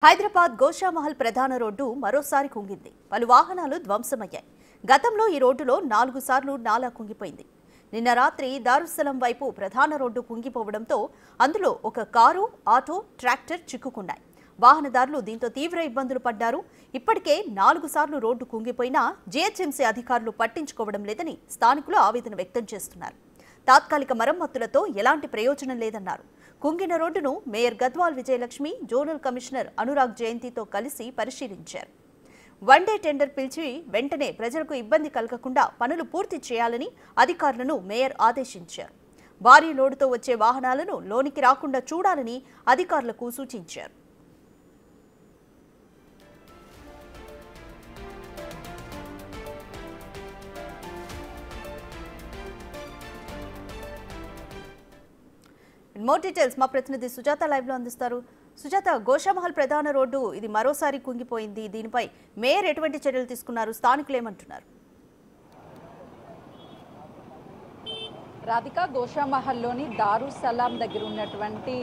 హైదరాబాద్ గోషామహల్ ప్రధాన రోడ్డు మరోసారి కుంగింది. పలు వాహనాలు ధ్వంసమయ్యాయి. గతంలో ఈ రోడ్డులో 4 సార్లు నాలా కుంగిపోయింది. నిన్న రాత్రి దారుస్సలం వైపు ప్రధాన రోడ్డు కుంగిపోవడంతో అందులో ఒక కారు, ఆటో, ట్రాక్టర్ చిక్కుకున్నాయి. వాహనదారులు దీంతో తీవ్ర ఇబ్బందులు పడ్డారు. ఇప్పటికే 4 సార్లు రోడ్డు కుంగిపోయినా జీహెచ్ఎంసీ అధికారులు పట్టించుకోవడం లేదని స్థానికులు ఆవేదన వ్యక్తం చేస్తున్నారు. తాత్కాలిక మరమ్మతులతో ఎలాంటి ప్రయోజనం లేదన్నారు. కుంగిన రోడ్డును mayor Gadwal Vijayalakshmi, zonal commissioner Anurag జయంతితో కలిసి పరిశీలించారు. వన్డే టెండర్ పిలిచి వెంటనే ప్రజలకు ఇబ్బంది కలగకుండా పనులు పూర్తి చేయాలని అధికారులను మేయర్ ఆదేశించారు. భారీ లోడుతో వచ్చే వాహనాలను లోనికి రాకుండా చూడాలని అధికారులకు సూచించారు. మోర్ డీటెయిల్స్ మా ప్రతినిధి సుజాత లైవ్ లో అందిస్తారు. సుజాత, గోషామహల్ ప్రధాన రోడ్డు ఇది మరోసారి కుంగిపోయింది. దీనిపై మేయర్ ఎటువంటి చర్యలు తీసుకున్నారు? స్థానికులు ఏమంటున్నారు? రాధిక, గోషామహల్లోని దారుస్సలాం దగ్గర ఉన్నటువంటి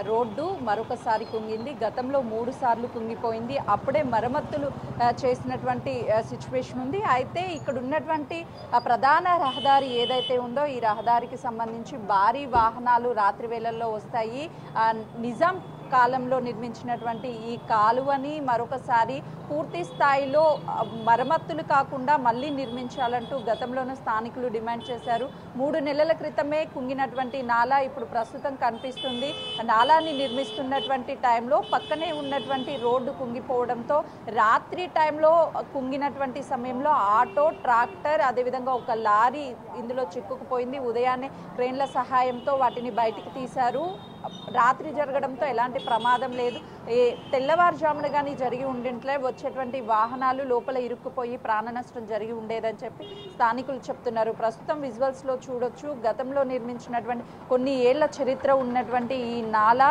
రోడ్డు మరొకసారి కుంగింది. గతంలో 3 సార్లు కుంగిపోయింది. అప్పుడే మరమ్మతులు చేసినటువంటి సిచ్యువేషన్ ఉంది. అయితే ఇక్కడ ఉన్నటువంటి ప్రధాన రహదారి ఏదైతే ఉందో ఈ రహదారికి సంబంధించి భారీ వాహనాలు రాత్రి వేళల్లో వస్తాయి. నిజాం కాలంలో నిర్మించినటువంటి ఈ కాలువని మరొకసారి పూర్తి స్థాయిలో మరమ్మతులు కాకుండా మళ్ళీ నిర్మించాలంటూ గతంలోనూ స్థానికులు డిమాండ్ చేశారు. 3 నెలల క్రితమే కుంగినటువంటి నాలా ఇప్పుడు ప్రస్తుతం కనిపిస్తుంది. నాలాని నిర్మిస్తున్నటువంటి టైంలో పక్కనే ఉన్నటువంటి రోడ్డు కుంగిపోవడంతో రాత్రి టైంలో కుంగినటువంటి సమయంలో ఆటో, ట్రాక్టర్, అదేవిధంగా ఒక లారీ ఇందులో చిక్కుకుపోయింది. ఉదయాన్నే క్రేన్ల సహాయంతో వాటిని బయటికి తీశారు. రాత్రి జరగడంతో ఎలాంటి ప్రమాదం లేదు. తెల్లవారుజామున కానీ జరిగి ఉండింట్లే వచ్చేటువంటి వాహనాలు లోపల ఇరుక్కుపోయి ప్రాణ నష్టం జరిగి ఉండేదని చెప్పి స్థానికులు చెప్తున్నారు. ప్రస్తుతం విజువల్స్లో చూడొచ్చు, గతంలో నిర్మించినటువంటి కొన్ని ఏళ్ల చరిత్ర ఉన్నటువంటి ఈ నాలా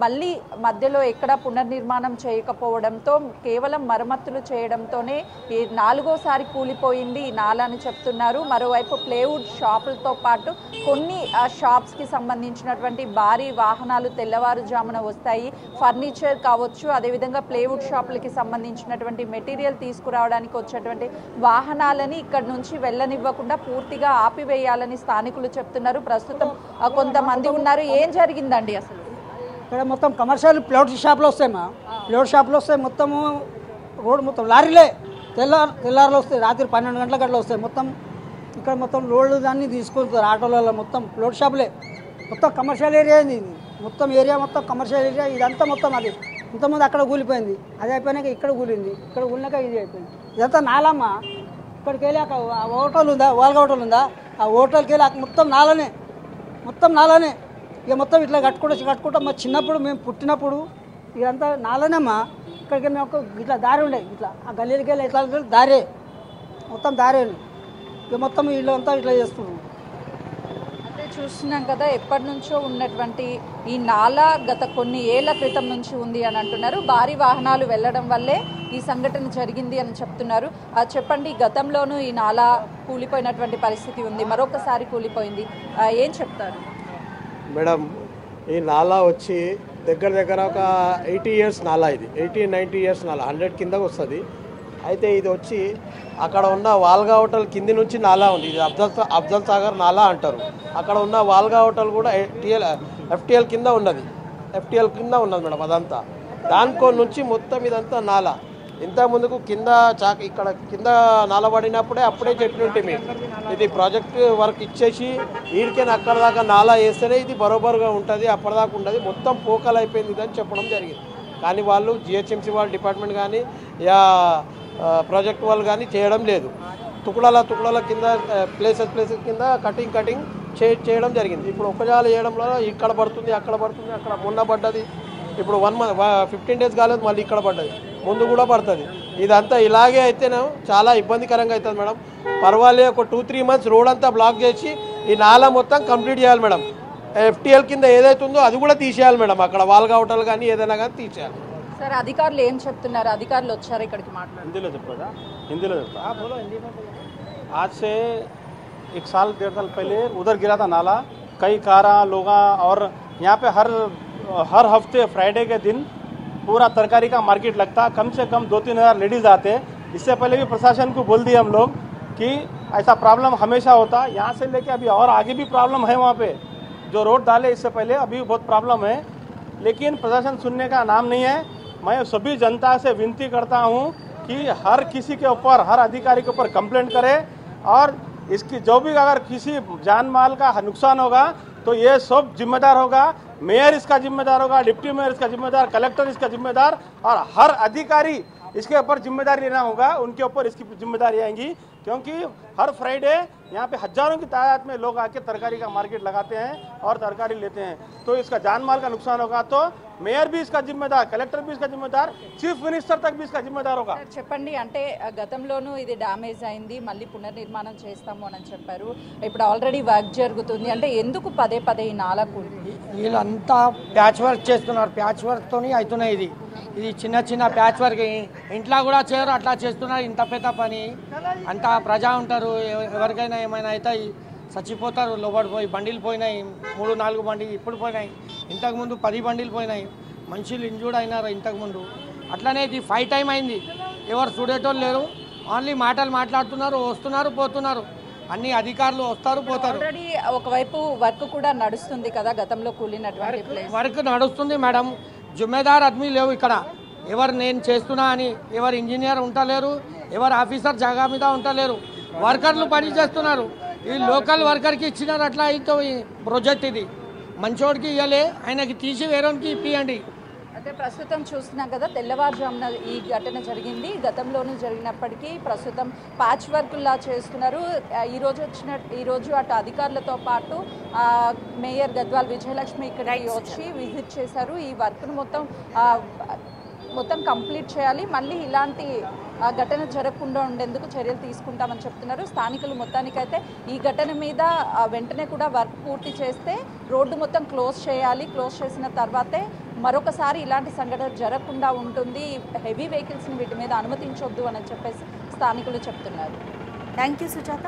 మళ్ళీ మధ్యలో ఎక్కడా పునర్నిర్మాణం చేయకపోవడంతో కేవలం మరమ్మతులు చేయడంతోనే ఈ 4వసారి కూలిపోయింది ఈ నాలా అని చెప్తున్నారు. మరోవైపు ప్లేవుడ్ షాపులతో పాటు కొన్ని షాప్స్కి సంబంధించినటువంటి భారీ వాహనాలు తెల్లవారుజామున వస్తాయి. ఫర్నిచర్ కావచ్చు, అదేవిధంగా ప్లేవుడ్ షాపులకి సంబంధించినటువంటి మెటీరియల్ తీసుకురావడానికి వచ్చేటువంటి వాహనాలని ఇక్కడ నుంచి వెళ్ళనివ్వకుండా పూర్తిగా ఆపివేయాలని స్థానికులు చెప్తున్నారు. ప్రస్తుతం కొంతమంది ఉన్నారు. ఏం జరిగిందండి అసలు? ఇక్కడ మొత్తం కమర్షియల్ ప్లేవుడ్ షాపులు వస్తాయి. ప్లేవుడ్ షాపులు వస్తాయి. మొత్తము రోడ్డు మొత్తం లారీలే తెల్లారులు వస్తాయి. రాత్రి 12 గంటల గంటలు వస్తాయి. మొత్తం ఇక్కడ మొత్తం లోడ్లు దాన్ని తీసుకుంటారు ఆటోలలో. మొత్తం ప్లేవుడ్ షాపులే. మొత్తం కమర్షియల్ ఏరియా ఇది. మొత్తం ఏరియా మొత్తం కమర్షియల్ ఏరియా. ఇదంతా మొత్తం అది ఇంతకుముందు అక్కడ కూలిపోయింది. అది అయిపోయినాక ఇక్కడ కూలింది. ఇక్కడ కూలినాక ఇది అయిపోయింది. ఇదంతా నాలమ్మ. ఇక్కడికి వెళ్ళి అక్కడ హోటల్ ఉందా, వాల్గా హోటల్ ఉందా, ఆ హోటల్కి వెళ్ళి మొత్తం నాలనే. ఇక మొత్తం ఇట్లా కట్టుకుంటాం. మా చిన్నప్పుడు మేము పుట్టినప్పుడు ఇదంతా నాలనేమ్మా. ఇక్కడికి మేము ఒక ఇట్లా దారి ఉండే, ఇట్లా ఆ గల్లీలకి వెళ్ళి ఇట్లా దారే, మొత్తం దారే. ఇక మొత్తం ఇల్లు అంతా ఇట్లా చేస్తున్నాం. చూస్తున్నాం కదా, ఎప్పటి నుంచో ఉన్నటువంటి ఈ నాలా గత కొన్ని ఏళ్ల క్రితం నుంచి ఉంది అని అంటున్నారు. భారీ వాహనాలు వెళ్ళడం వల్లే ఈ సంఘటన జరిగింది అని చెప్తున్నారు. చెప్పండి, గతంలోనూ ఈ నాలా కూలిపోయినటువంటి పరిస్థితి ఉంది, మరొకసారి కూలిపోయింది, ఏం చెప్తారు? మేడం, ఈ నాలా వచ్చి దగ్గర ఒక 80 years నాలా. ఇది 80-90 years నాలా, 100 కిందకు వస్తుంది. అయితే ఇది వచ్చి అక్కడ ఉన్న వాల్గా హోటల్ కింది నుంచి నాలా ఉంది. ఇది అఫ్జల్ సాగర్ నాలా అంటారు. అక్కడ ఉన్న వాల్గా హోటల్ కూడా ఎఫ్టీఎల్ కింద ఉన్నది. మేడం అదంతా. దానికో నుంచి మొత్తం ఇదంతా నాలా. ఇంతకుముందుకు కింద ఇక్కడ కింద నాల పడినప్పుడే అప్పుడే చెప్పినట్టు మీకు ఇది ప్రాజెక్ట్ వర్క్ ఇచ్చేసి వీడికైనా అక్కడ దాకా నాలా వేస్తేనే ఇది బరోబరుగా ఉంటుంది, అప్పటిదాకా ఉండదు, మొత్తం పోకలు అయిపోయింది అని చెప్పడం జరిగింది. కానీ వాళ్ళు జిహెచ్ఎంసీ వాళ్ళ డిపార్ట్మెంట్ కానీ యా ప్రాజెక్ట్ వాళ్ళు కానీ చేయడం లేదు. తుకుడాల కింద ప్లేసెస్ కింద కటింగ్ చేయడం జరిగింది. ఇప్పుడు ఒకజాలు చేయడంలో ఇక్కడ పడుతుంది, అక్కడ పడుతుంది, అక్కడ మొన్న పడ్డది. ఇప్పుడు 15 days కాలేదు, మళ్ళీ ఇక్కడ పడ్డది, ముందు కూడా పడుతుంది. ఇదంతా ఇలాగే అయితేనే చాలా ఇబ్బందికరంగా అవుతుంది మేడం. పర్వాలేదు, ఒక 2-3 months రోడ్ అంతా బ్లాక్ చేసి ఈ నాలా మొత్తం కంప్లీట్ చేయాలి మేడం. ఎఫ్టీఎల్ కింద ఏదైతే ఉందో అది కూడా తీసేయాలి మేడం. అక్కడ వాల్గా హోటల్ కానీ ఏదైనా కానీ తీసేయాలి. సార్, అధికారులు ఏం చెప్తున్నారు? అధికారులు వచ్చారు ఇక్కడికి మాట్లాడారు. हिंदी लो आज से 1 साल 1.5 साल पहले उधर गिरा था नाला. कई कारा लोग और यहाँ पे हर हफ्ते फ्राइडे के दिन पूरा तरकारी का मार्केट लगता, कम से कम 2-3 हज़ार लेडीज़ आते। इससे पहले भी प्रशासन को बोल दिए हम लोग कि ऐसा प्रॉब्लम हमेशा होता, यहाँ से लेके अभी और आगे भी प्रॉब्लम है। वहाँ पे जो रोड डाले इससे पहले अभी भी बहुत प्रॉब्लम है, लेकिन प्रशासन सुनने का नाम नहीं है। मैं सभी जनता से विनती करता हूँ कि हर किसी के ऊपर, हर अधिकारी के ऊपर कंप्लेंट करे, और इसकी जो भी अगर किसी जान माल का नुकसान होगा तो ये सब जिम्मेदार होगा। मेयर इसका जिम्मेदार होगा, डिप्टी मेयर इसका जिम्मेदार, कलेक्टर इसका जिम्मेदार, और हर अधिकारी इसके ऊपर जिम्मेदारी लेना होगा। उनके ऊपर इसकी जिम्मेदारी आएंगी, क्योंकि हर फ्राइडे यहाँ पे हजारों की तादाद में लोग आके तरकारी का मार्केट लगाते हैं और तरकारी लेते हैं। तो इसका जान माल का नुकसान होगा तो మేయర్ भी इसका जिम्मेदार, कलेक्टर भी इसका जिम्मेदार, चीफ मिनिस्टर तक भी इसका जिम्मेदार होगा। చెప్పండి, అంటే గతంలోనూ ఇది డ్యామేజ్ అయింది, మళ్ళీ పునర్నిర్మాణం చేస్తాము అని చెప్పారు. ఇప్పుడు ఆల్రెడీ వర్క్ జరుగుతుంది, అంటే ఎందుకు పదే పదే ఈ నాలకు వీళ్ళంతా ప్యాచ్ వర్క్ చేస్తున్నారు, ప్యాచ్ వర్క్తోని అవుతున్నాయి. ఇది చిన్న చిన్న ప్యాచ్ వర్క్, ఇంట్లో కూడా చేయరు, అట్లా చేస్తున్నారు. ఇంత పెద్ద పని అంతా ప్రజా ఉంటారు, ఎవరికైనా ఏమైనా అయితే చచ్చిపోతారు. లోపడి పోయి బండిలు పోయినాయి, 3-4 బండిలు ఇప్పుడు పోయినాయి. ఇంతకుముందు 10 బండిలు పోయినాయి, మనుషులు ఇంజూర్డ్ అయినారు ఇంతకుముందు. అట్లనే ఇది 5 టైం అయింది, ఎవరు చూడేటోళ్ళు లేరు, ఓన్లీ మాటలు మాట్లాడుతున్నారు, వస్తున్నారు పోతున్నారు. అన్ని అధికారులు వస్తారు పోతారు. ఆల్రెడీ ఒకవైపు వర్క్ కూడా నడుస్తుంది కదా, గతంలో కూలినటువంటి ప్లేస్ వర్క్ నడుస్తుంది మేడం. జుమ్మేదార్ ఆద్మీ లేవు ఇక్కడ, ఎవరు నేను చేస్తున్నా అని ఎవరు ఇంజనీర్ ఉంటలేరు, ఎవరు ఆఫీసర్ జాగా మీద ఉంటలేరు, వర్కర్లు పని చేస్తున్నారు. ఈ లోకల్ వర్కర్కి ఇచ్చినారు, అట్లా అయితే ప్రాజెక్ట్ ఇది మంచోడికి ఇవ్వలే, ఆయనకి తీసి వేరేకి ఇప్పియండి. అయితే ప్రస్తుతం చూస్తున్నాం కదా, తెల్లవారుజామున ఈ ఘటన జరిగింది. గతంలోనూ జరిగినప్పటికీ ప్రస్తుతం ప్యాచ్ వర్క్లా చేస్తున్నారు. ఈరోజు అటు అధికారులతో పాటు మేయర్ గద్వాల్ విజయలక్ష్మి ఇక్కడికి వచ్చి విజిట్ చేశారు. ఈ వర్క్ను మొత్తం కంప్లీట్ చేయాలి, మళ్ళీ ఇలాంటి ఘటన జరగకుండా ఉండేందుకు చర్యలు తీసుకుంటామని చెప్తున్నారు స్థానికులు. మొత్తానికైతే ఈ ఘటన మీద వెంటనే కూడా వర్క్ పూర్తి చేస్తే రోడ్డు మొత్తం క్లోజ్ చేయాలి. క్లోజ్ చేసిన తర్వాతే మరొకసారి ఇలాంటి సంఘటన జరగకుండా ఉంటుంది. హెవీ వెహికల్స్ని వీటి మీద అనుమతించొద్దు అని చెప్పేసి స్థానికులు చెప్తున్నారు. Thank you Sujatha.